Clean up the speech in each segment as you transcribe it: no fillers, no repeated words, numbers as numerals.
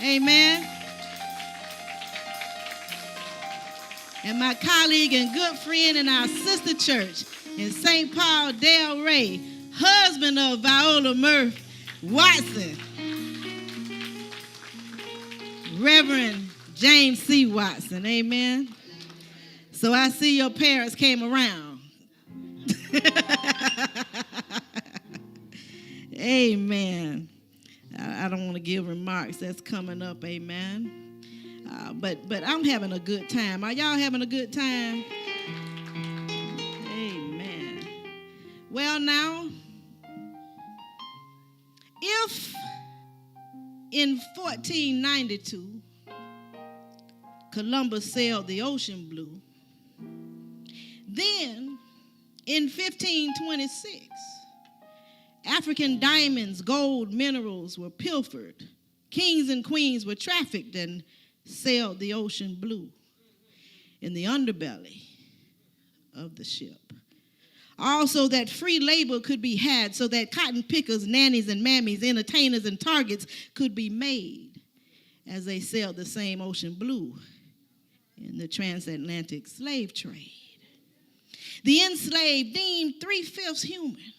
Amen. And my colleague and good friend in our sister church in St. Paul, Del Rey, husband of Viola Murph Watson, Reverend James C. Watson. Amen. So I see your parents came around. Amen. I don't want to give remarks. That's coming up. Amen. But I'm having a good time. Are y'all having a good time? Amen. Well, now, if in 1492 Columbus sailed the ocean blue, then in 1526 African diamonds, gold, minerals were pilfered. Kings and queens were trafficked and sailed the ocean blue in the underbelly of the ship. Also, that free labor could be had so that cotton pickers, nannies and mammies, entertainers and targets could be made as they sailed the same ocean blue in the transatlantic slave trade. The enslaved, deemed 3/5 human,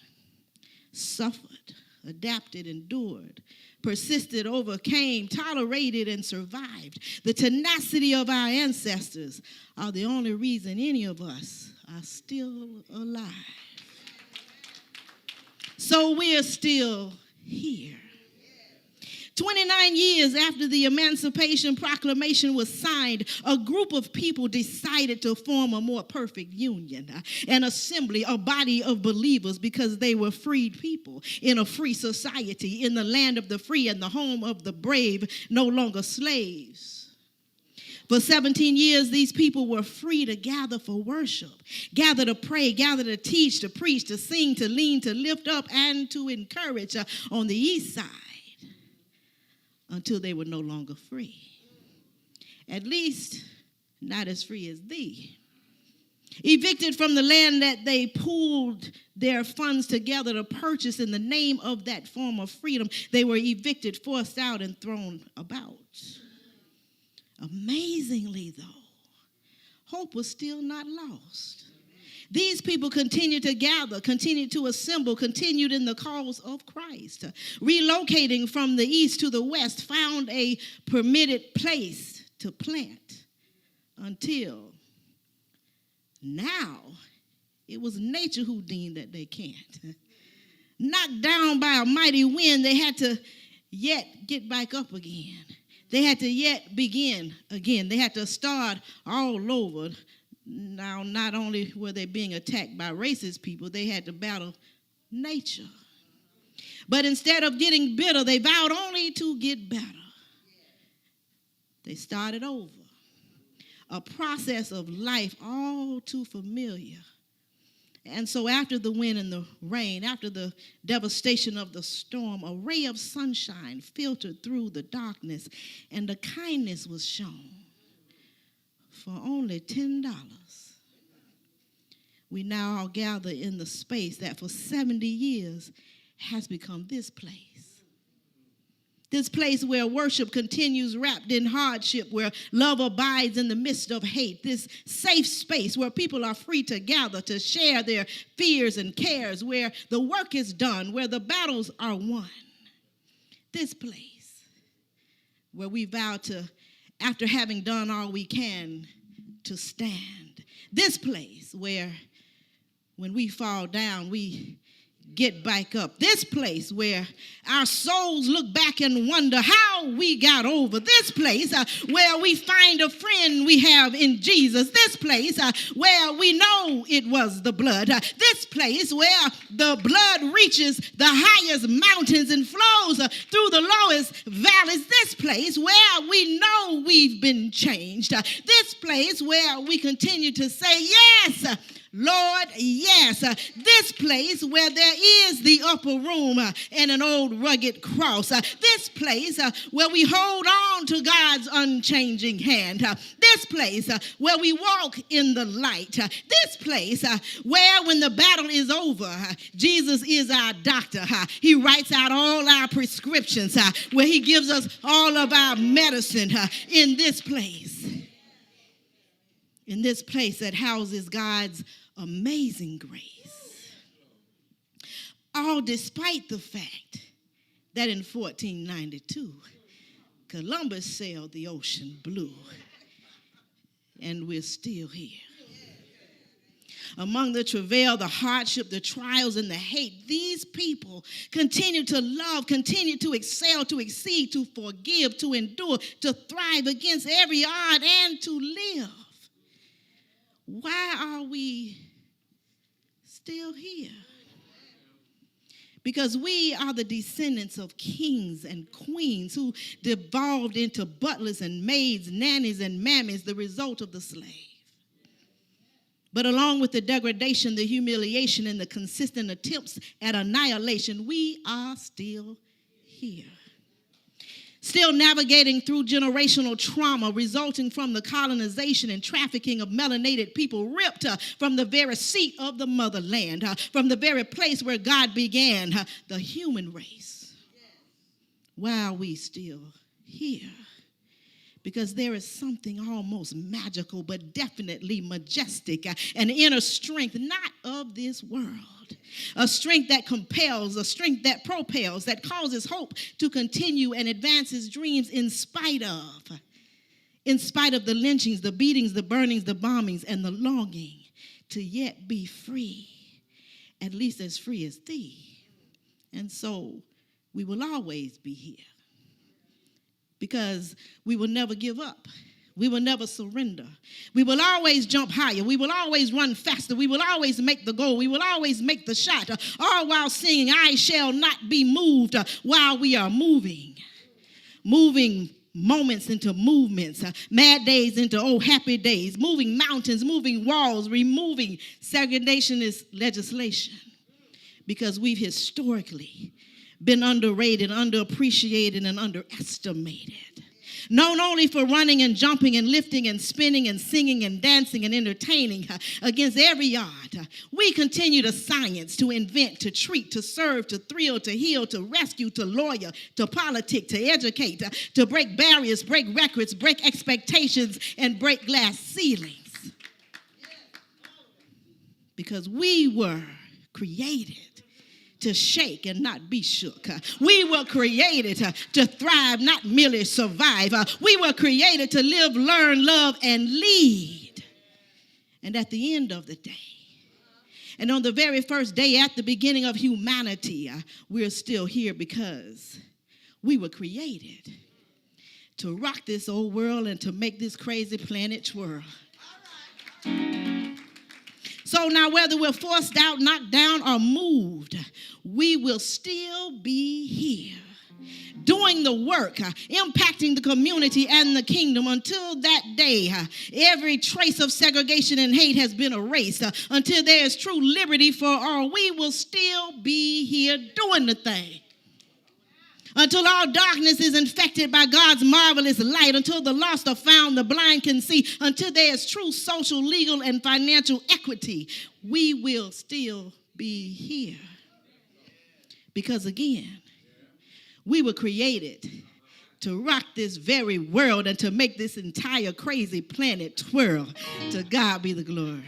suffered, adapted, endured, persisted, overcame, tolerated, and survived. The tenacity of our ancestors are the only reason any of us are still alive. So we're still here. 29 years after the Emancipation Proclamation was signed, a group of people decided to form a more perfect union, an assembly, a body of believers, because they were freed people in a free society, in the land of the free and the home of the brave, no longer slaves. For 17 years, these people were free to gather for worship, gather to pray, gather to teach, to preach, to sing, to lean, to lift up, and to encourage on the east side, until they were no longer free. At least not as free as thee. Evicted from the land that they pooled their funds together to purchase in the name of that form of freedom, they were evicted, forced out, and thrown about. Amazingly, though, hope was still not lost. These people continued to gather, continued to assemble, continued in the cause of Christ. Relocating from the east to the west, found a permitted place to plant until now it was nature who deemed that they can't. Knocked down by a mighty wind, they had to yet get back up again. They had to yet begin again. They had to start all over. Now, not only were they being attacked by racist people, they had to battle nature. But instead of getting bitter, they vowed only to get better. They started over. A process of life all too familiar. And so after the wind and the rain, after the devastation of the storm, a ray of sunshine filtered through the darkness, and the kindness was shown. For only $10, we now all gather in the space that for 70 years has become this place. This place where worship continues wrapped in hardship, where love abides in the midst of hate. This safe space where people are free to gather, to share their fears and cares, where the work is done, where the battles are won. This place where we vow to, after having done all we can, to stand. This place where when we fall down, we get back up. This place where our souls look back and wonder how we got over. This place where we find a friend we have in Jesus. This place where we know it was the blood. This place where the blood reaches the highest mountains and flows through the lowest valleys. This place where we know we've been changed. This place where we continue to say, yes, Lord, yes, this place where there is the upper room and an old rugged cross, this place where we hold on to God's unchanging hand, this place where we walk in the light, this place where when the battle is over, Jesus is our doctor. He writes out all our prescriptions, where he gives us all of our medicine in this place. In this place that houses God's amazing grace. All despite the fact that in 1492, Columbus sailed the ocean blue, and we're still here. Among the travail, the hardship, the trials, and the hate, these people continue to love, continue to excel, to exceed, to forgive, to endure, to thrive against every odd, and to live. Why are we still here? Because we are the descendants of kings and queens who devolved into butlers and maids, nannies and mammies, the result of the slave. But along with the degradation, the humiliation, and the consistent attempts at annihilation, we are still here. Still navigating through generational trauma resulting from the colonization and trafficking of melanated people ripped from the very seat of the motherland, from the very place where God began the human race. Why are we still here? Because there is something almost magical but definitely majestic, an inner strength not of this world. A strength that compels, a strength that propels, that causes hope to continue and advances dreams in spite of the lynchings, the beatings, the burnings, the bombings, and the longing to yet be free, at least as free as thee. And so we will always be here because we will never give up. We will never surrender. We will always jump higher. We will always run faster. We will always make the goal. We will always make the shot, all while singing, I shall not be moved, while we are moving moments into movements, mad days into happy days, moving mountains, moving walls, removing segregationist legislation, because we've historically been underrated, underappreciated, and underestimated. Known only for running and jumping and lifting and spinning and singing and dancing and entertaining against every odd. We continue to science, to invent, to treat, to serve, to thrill, to heal, to rescue, to lawyer, to politic, to educate, to break barriers, break records, break expectations, and break glass ceilings. Because we were created to shake and not be shook. We were created to thrive, not merely survive. We were created to live, learn, love, and lead. And at the end of the day, and on the very first day at the beginning of humanity, we're still here because we were created to rock this old world and to make this crazy planet twirl. So now whether we're forced out, knocked down, or moved, we will still be here doing the work, impacting the community and the kingdom until that day. Every trace of segregation and hate has been erased. Until there is true liberty for all, we will still be here doing the thing. Until all darkness is infected by God's marvelous light, until the lost are found, the blind can see, until there is true social, legal, and financial equity, we will still be here. Because again, we were created to rock this very world and to make this entire crazy planet twirl. To God be the glory.